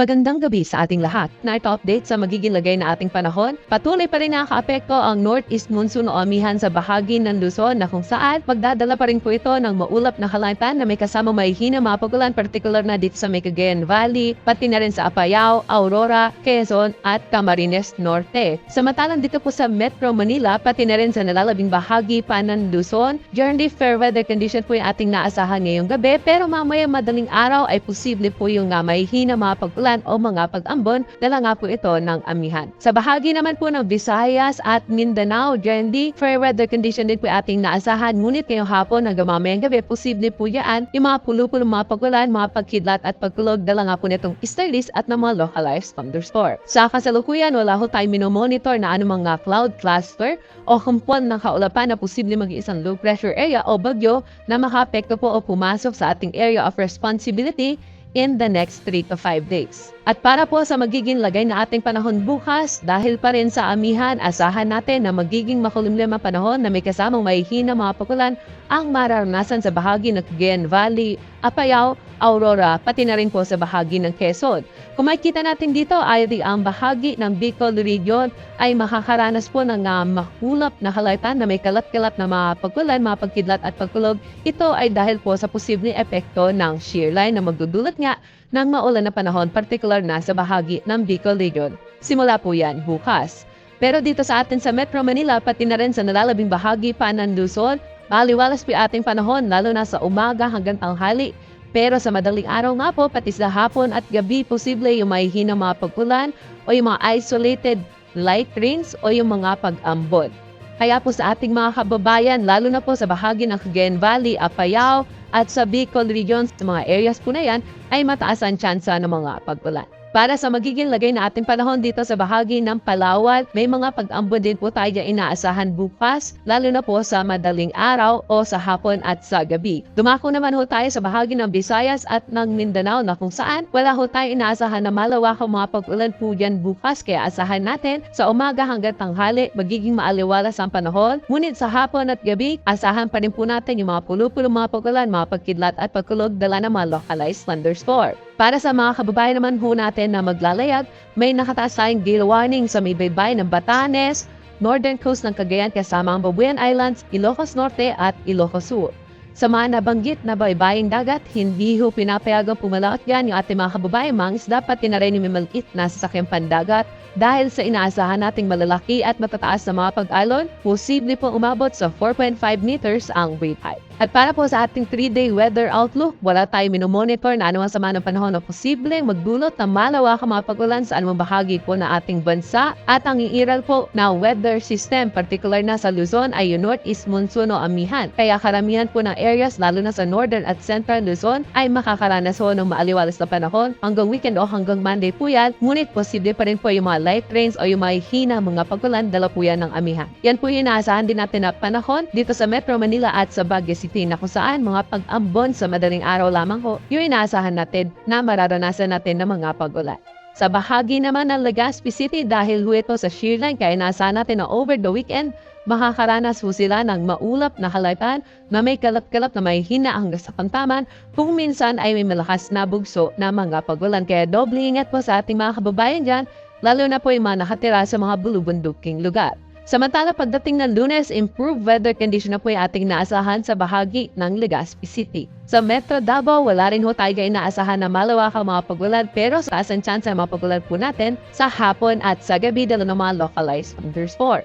Magandang gabi sa ating lahat. Na ito update sa magiging lagay na ating panahon. Patuloy pa rin nakakaapekto ang northeast monsoon o amihan sa bahagi ng Luzon na kung saan magdadala pa rin po ito ng maulap na kalangitan na may kasama mahihina mga pagulan, partikular na dito sa may Cagayan Valley, pati na rin sa Apayao, Aurora, Quezon at Camarines Norte. Samantalang dito po sa Metro Manila, pati na rin sa nalalabing bahagi pa ng Luzon, generally fair weather condition po yung ating naasahan ngayong gabi, pero mamaya madaling araw ay posible po yung mahihina mga pagulan o mga pag-ambon, dala nga po ito ng amihan. Sa bahagi naman po ng Visayas at Mindanao, generally fair weather condition din po ating naasahan, ngunit ngayong hapon hanggang mamayang gabi, posible po yan yung mga pulo-pulo mga pagulan, mga pagkidlat at pagkulog, dala nga po nitong easterlies at ng mga localized thunderstorm. Sa kasalukuyan, wala ho tayo minomonitor na anumang cloud cluster o kumpuan ng kaulapan na posible mag-isang low pressure area o bagyo na makaapekto po o pumasok sa ating area of responsibility in the next 3 to 5 days. At para po sa magiging lagay na ating panahon bukas, dahil pa rin sa amihan, asahan natin na magiging makulimlim ang panahon na may kasamang mahihina mga pagulan ang mararanasan sa bahagi ng Cagayan Valley, Apayao, Aurora, pati na rin po sa bahagi ng Quezon. Kung makikita natin dito ay ang bahagi ng Bicol region ay makakaranas po ng makulap na kalangitan na may kalat-kalat na mga pagulan, mga pagkidlat at pagkulog. Ito ay dahil po sa posibleng epekto ng shear line na magdudulot nga ng maulan na panahon, partikular na sa bahagi ng Bicol region. Simula po yan bukas. Pero dito sa atin sa Metro Manila, pati na rin sa nalalabing bahagi pa ng Luzon, maliwalas po ating panahon lalo na sa umaga hanggang tanghali. Pero sa madaling araw nga po, pati sa hapon at gabi, posible yung mahihina mga pag-ulan o yung mga isolated light rains o yung mga pag-ambon. Kaya po sa ating mga kababayan, lalo na po sa bahagi ng Cagayan Valley, Apayao at sa Bicol region, sa mga areas po na yan, ay mataas ang tsansa ng mga pag-ulan. Para sa magiging lagay na ating panahon dito sa bahagi ng Palawan, may mga pag-ambon din po tayo inaasahan bukas, lalo na po sa madaling araw o sa hapon at sa gabi. Dumako naman ho tayo sa bahagi ng Visayas at ng Mindanao na kung saan wala ho tayo inaasahan na malawakang mga pag-ulan po yan bukas, kaya asahan natin sa umaga hanggang tanghali magiging maaliwalas ang panahon. Ngunit sa hapon at gabi, asahan pa rin po natin yung mga pulo-pulo mga pag-ulan, mga pagkidlat at pagkulog, dala ng mga localized thunderstorm. Para sa mga kababayan naman ho natin na maglalayag, may nakataas tayong gale warning sa may baybay ng Batanes, northern coast ng Cagayan kasama ang Babuyan Islands, Ilocos Norte at Ilocos Sur. Sa mga nabanggit na baybaying dagat, hindi ho pinapayagang pumalakot yan yung ating mga kababayan mga isda pati na rin yung may maliit na sasakyang pandagat dahil sa inaasahan nating malalaki at matataas na mga pag-alon, posible pong umabot sa 4.5 meters ang wave height. At para po sa ating 3-day weather outlook, wala tayong minomonitor na anumang sama ng panahon na posibleng magdulot ng malawakang mga pag-ulan sa anumang bahagi po na ating bansa. At ang iiral po na weather system, particular na sa Luzon, ay yung northeast monsoon o amihan. Kaya karamihan po ng areas, lalo na sa northern at central Luzon, ay makakaranas ho ng maaliwalas na panahon. Hanggang weekend o hanggang Monday po yan, ngunit posible pa rin po yung mga light rains o yung mahihina mga pag-ulan, dala po yan ng amihan. Yan po yung inaasahan din natin na panahon dito sa Metro Manila at sa Baguio City, na kung saan mga pag-ambon sa madaling araw lamang ho yung inaasahan natin na mararanasan natin ng mga pag-ulan. Sa bahagi naman ng Legazpi City, dahil ho ito sa shear line, kaya inaasahan natin na over the weekend makakaranas ho sila ng maulap na kalangitan na may kalat-kalat na mahihina hanggang sa kantaman, kung minsan ay may malakas na bugso na mga pag-ulan. Kaya doble ingat po sa ating mga kababayan dyan, lalo na po yung mga nakatira sa mga bulubunduking lugar. Samantala, pagdating ng Lunes, improved weather condition na po yung ating naasahan sa bahagi ng Legazpi City. Sa Metro Davao, wala rin ho tayo inaasahan na malawakang mga pag-ulan, pero sa asan chance ang mga pag-ulan po natin sa hapon at sa gabi, dala ng mga localized thunderstorm.